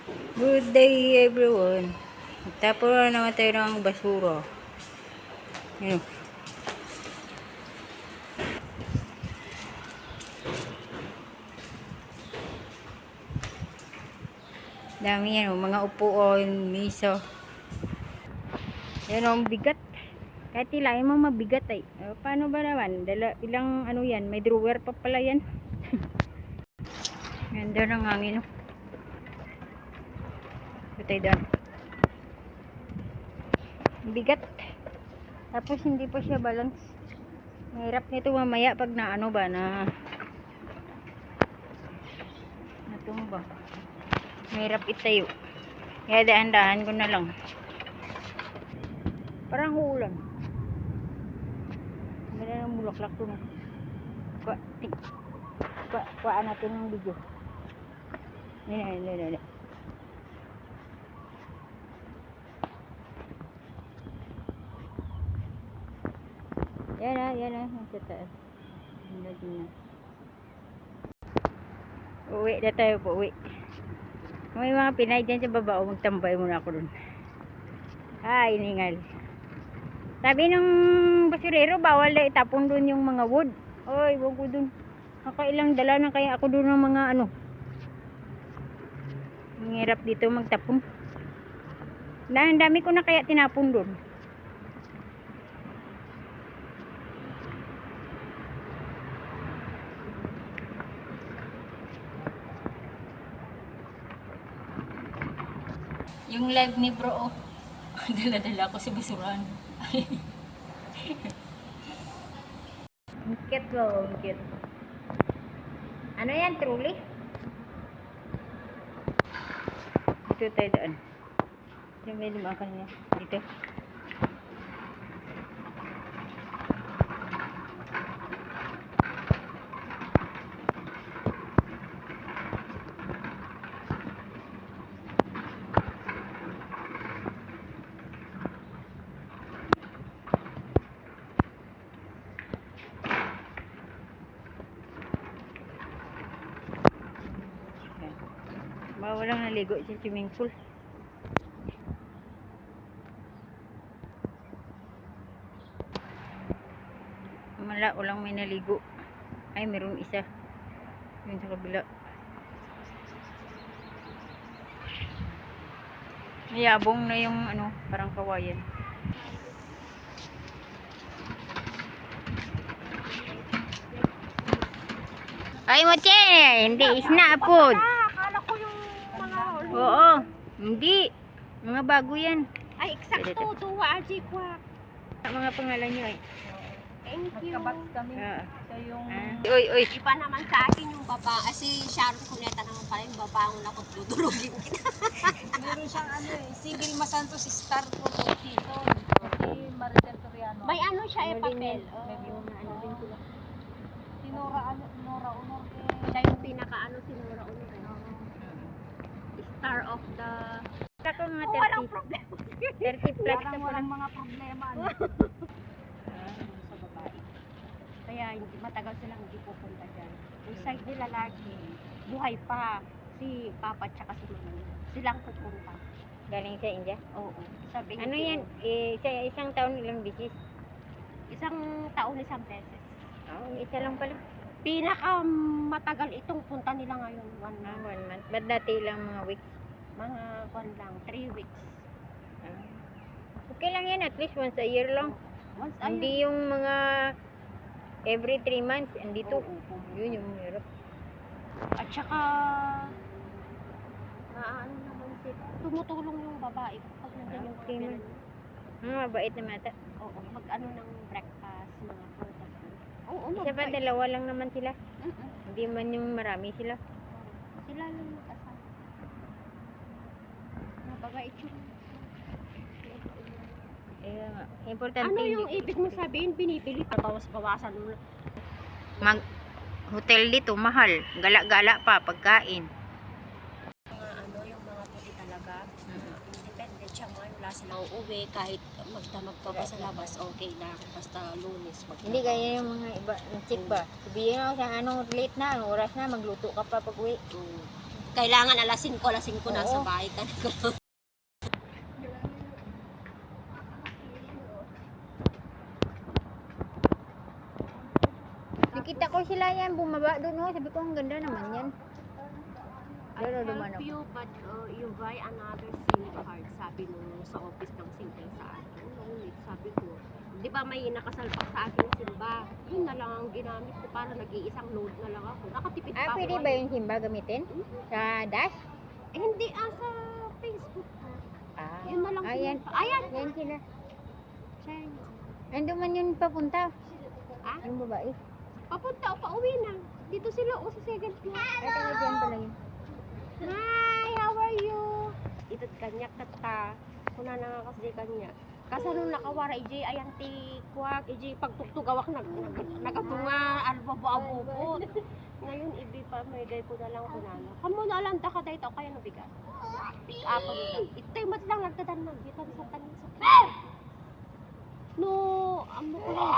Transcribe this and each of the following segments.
Good day everyone. Tapos na naman tayo ng basura. Yun. Dami yan, mga upuan, misa. Yan ang bigat. Kahit ilahin mo mabigat ay. Paano ba naman? Ilang ano yan? May drawer pa pala yan. Ganda ng hangin. Patay doon. Bigat. Tapos hindi pa siya balance. Mahirap nito mamaya pag naano ba na natumba. Mahirap itayo. Kaya dahan-dahan ko na lang. Parang ulan. Ganda ng bulaklak to. Kuhaan natin ng video. Yan. Yan na. Nasa taas. Uwi na tayo po, uwi. May mga Pinay dyan sa baba. Magtambay muna ako dun. Ay, iningal. Sabi ng basurero, bawal na itapon dun yung mga wood. Oy, wag ko dun. Kakailang dala na kaya ako dun ng mga ano. Ang hirap dito magtapon. Ang dami ko na kaya tinapon dun. Yung live ni bro, dala-dala ko sa basuran. Ang cute ba? Ang cute. Ano yan, truly? Dito tayo daan. Yung may lumakan niya. Dito. Walang naligo sa swimming pool. Walang may naligo. Ay, meron isa. Yun sa kabila. Mayabong na yung ano, parang kawayan. Ay, moche! Hindi, isna po. Oo, hindi. Mga bago yan. Ay, eksakto. Tuwa, aji kwa. Mga pangalan nyo ay. Thank you. Magkabats kami. So yung... Uy. Iba naman sa akin yung baba. Kasi Sharon Cuneta naman pala yung babangon ako dudurugin kita. Meron siyang ano Sigil Masantos Star Photo Tito. Si Maricel Soriano. May ano siya papel. May ano din sila. Si Nora Honor. Siya yung pinaka sinura uno. Star of the... Ako mga 30. Walang problema. 30 plus na Walang mga problema. Sa babae. Kaya hindi matagal silang hindi pupunta dyan. Yung side nila lagi, buhay pa. Si Papa at si Mama. Silang pupunta. Galing sa India? Oo. Sabi Ano yan? Isang taon ilang bisis? Isang taon, isang beses. Isa lang pala. Pinaka matagal itong punta nila ngayon. 1 month. 1 month. Ba't dati lang mga weeks? Mga 1 lang, 3 weeks. Okay lang yan. At least once a year lang. Once Hindi yung mga every 3 months. Andito. Oo. Yun yung hirap. At saka ano naman tumutulong yung babae pag nandiyan yung Okay, kapila. Mabait na mata. Oo, mag-ano ng breakfast, mga prutas. Oo, Isa pa, dalawa lang naman sila. Hindi man yung marami sila. Sila lang mag-asal. Mababait yung... Importante Ano yung ibig mo sabihin, binibili pa bawas-bawasan mo? Hotel dito, mahal. Gala-gala pa, pagkain. Yung mga puti talaga, independent siya ngayon, wala silang uuwi, kahit magdamag pa sa labas, okay lang, basta Lunes. Hindi kaya yung mga iba, check ba? Sabihin ako sa anong late na, anong oras na, magluto ka pa pag uwi. Kailangan alas 5 nasa Oo. bahay ka na. Nakita ko sila yan, bumaba doon. Oh. Sabi ko, ang ganda naman yan. I Doon, duman help ako. you, but you buy another SIM card, sabi nung sa office ng Singtel sa akin. Ngunit sabi ko, di ba may nakasalpak sa akin Simba? Yun na lang ang ginamit ko para nag-iisang load na lang ako. Nakatipid pa ako. Pwede ba ngayon. yung Simba gamitin? Sa dash? Eh, hindi, sa Facebook ko. Yun na lang Ayan. sila. Ayan! Yan sila. Share nyo. Ando man yun papunta. Ah? Yung babae. Papunta o pauwi na. Dito sila o sa second floor. Ay, taga dyan pala yun. Hi, how are you? Ito't kanyak tata. Kuna na nga kasi kanyak. Kasi nung nakawara, iji ayan ti kwak, iji pagtuktugawak nagatunga, albo-abo. Ngayon, ibi pa, may gay ko na lang kunana. Kamu na lang, ka dahil ito kaya nabigat. Pick up ang ito yung mat lang nagtadan ng bitan sa tanin sa no, amo ko lang.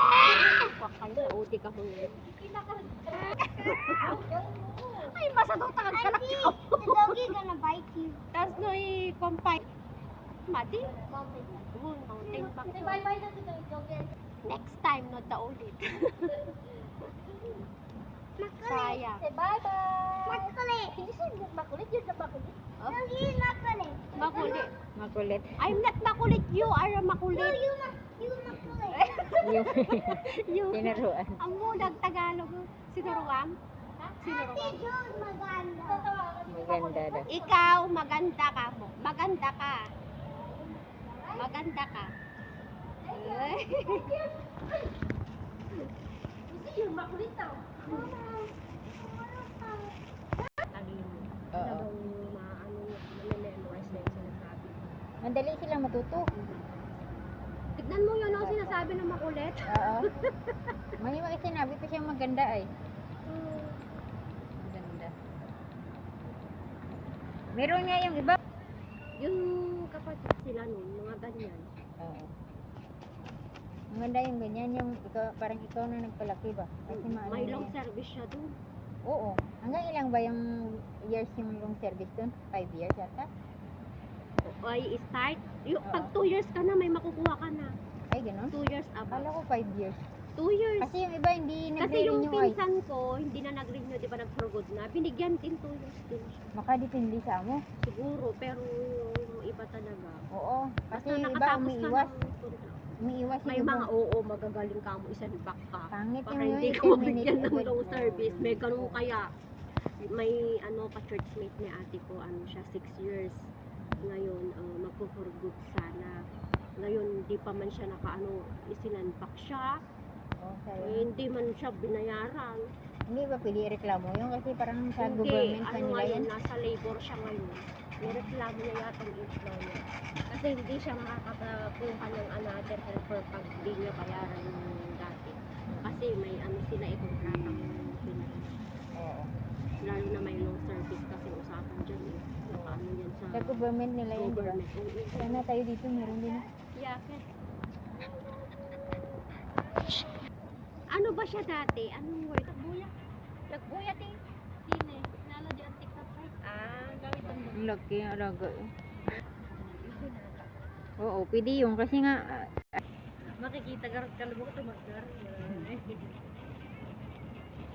Kwak kayo na, uti ka mo ngayon. Ay, masadong takag kalak siya. The doggy gonna bite you. Tapos no, i-compile. Mati? Mountain pa. Bye-bye na the doggy. Next time, not the ulit. Sayang. Say bye-bye. Makulit. Did you say makulit? You're the makulit. Oh. No, he's makulit. Makulit. Makulit. I'm not makulit. You are makulit. You makulit. Yung You. tinaruan. Ang mudag Tagalog. Sinuruan? Sinuruan. Ate Jules, maganda. Maganda daw. Ikaw, maganda ka mo. Maganda ka. Maganda ka. Ay. You're makulit daw. Talino. Oo. Talagang maano niya, mamememorize na yung sinasabi. Madali silang matuto. Tignan mo yun, ang sinasabi na makulit. Oo. May mga sinabi ko siyang maganda ay. Maganda. Meron nga yung iba. Yung kapatid sila nun, mga ganyan. Oo. Maganda yung ganyan, yung ikaw, parang ikaw na nagpalaki ba? Kasi maano May na long yan. service siya dun. Oo. Hanggang ilang ba yung years yung long service doon? 5 years yata? Ay, start. Yung, Oo. pag 2 years ka na, may makukuha ka na. Ay, ganun? 2 years Akala above. ko 5 years. 2 years. Kasi yung iba hindi Kasi yung nagre-renew ay. pinsan ko, hindi na nag-renew, di ba nag-forgood na. Binigyan din 2 years din siya. Makadepende sa mo. Siguro, pero yung iba talaga. Oo. Kasi Basta yung iba nakatapos umiiwas. ka ng contract. Umiiwas May yung iba. mga oo, magagaling ka mo, isang back ka. Pangit Para yung hindi yun, ka 10 mabigyan minutes ng agad. low service. May ganun kaya. May ano ka churchmate ni ate ko, ano siya, 6 years. Ngayon, magpo-for good sana. Ngayon, hindi pa man siya nakaano, isinanpak siya. Oo, sayo. Hindi man siya binayaran. Hindi ba pwede reklamo yun? Kasi parang sa Hindi, government pa ano nila ngayon, yan. nasa labor siya ngayon. Nireklamo niya yata ang employer. Kasi hindi siya makakakuha ng another helper pag hindi niya bayaran yung dati. Kasi may ano sila kontrata Oo. lalo na may long service kasi usapan dyan eh. Ano yan sa Sa government nila yun, di ba? government. Oo. Sana tayo dito meron din. Yeah, okay. Ano ba siya dati? Anong word? Lagbuya. Lagbuya, te. Sine. Nalo di antik na pa. Ah, gawin ang Ang laki ang alaga. Oo, pwede yun. Kasi nga, makikita garot kalabok ito magdar.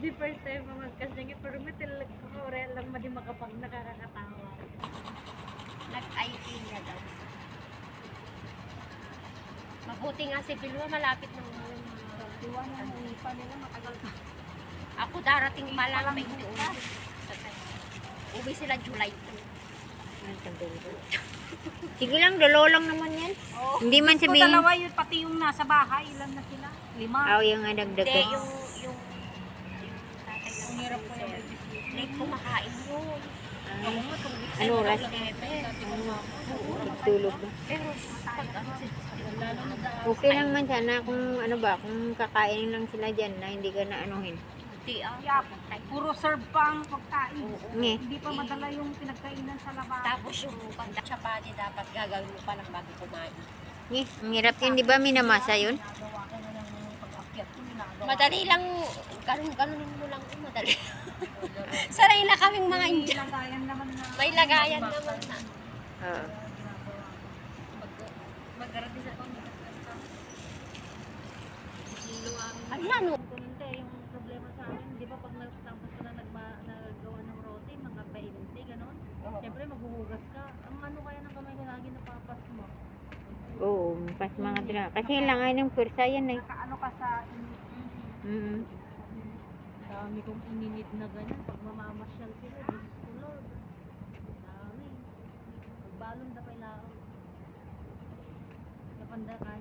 Di first time mamagkas niya pero may talaga ko lang madi makapag nakakatawa. Nag-IT niya daw. Mabuti nga si Pilwa malapit ng Pilwa na pa nila matagal pa. Ako darating pa lang may uwi. Uwi sila July 2. sige lang, dalawa lang naman yan. Hindi man So, sabihin. dalawa yun, pati yung nasa bahay, ilan na sila? 5. Aw, yung dagdag Hindi, ko. yung tatay ng hirap ko yung late kumakain yun. Ano oras? Tulog ba? Pero pag ano Okay lang man sana kung ano ba, kung kakain lang sila dyan na hindi ka na anuhin. Yeah, puro serve pa ang pagkain. Nge. Hindi pa madala yung pinagkainan sa labas. Tapos yung pagda chapati dapat gagawin mo pa lang bago kumain. Nge, ang hirap yun, di ba? Minamasa yun? Ginagawa ko na lang yung pag-akyat ko, ginagawa. Madali lang, ganunin mo lang, madali. Sanay na kaming mga May Indian. lagayan naman na May lagayan naman na. Oo. Mag-aradis ako, mag-askas ka. Kilo amin. Ayan, no. Kumunti, yung problema sa amin, di ba pag nagtapos ka na nagawa ng roti, mga 20, gano'n? Siyempre maghuhugas ka. Ang ano kaya ng kamay ko lagi napapas mo? Oo, pas mga tira. Kasi kailangan ng pwersa yan eh. Nakaano ka sa init. Mm. Dami kong ininit na ganyan. Pag mamamasyal sila, Diyos ko Lord. Dami. Pagbalon na pa ilao. Kapanda ka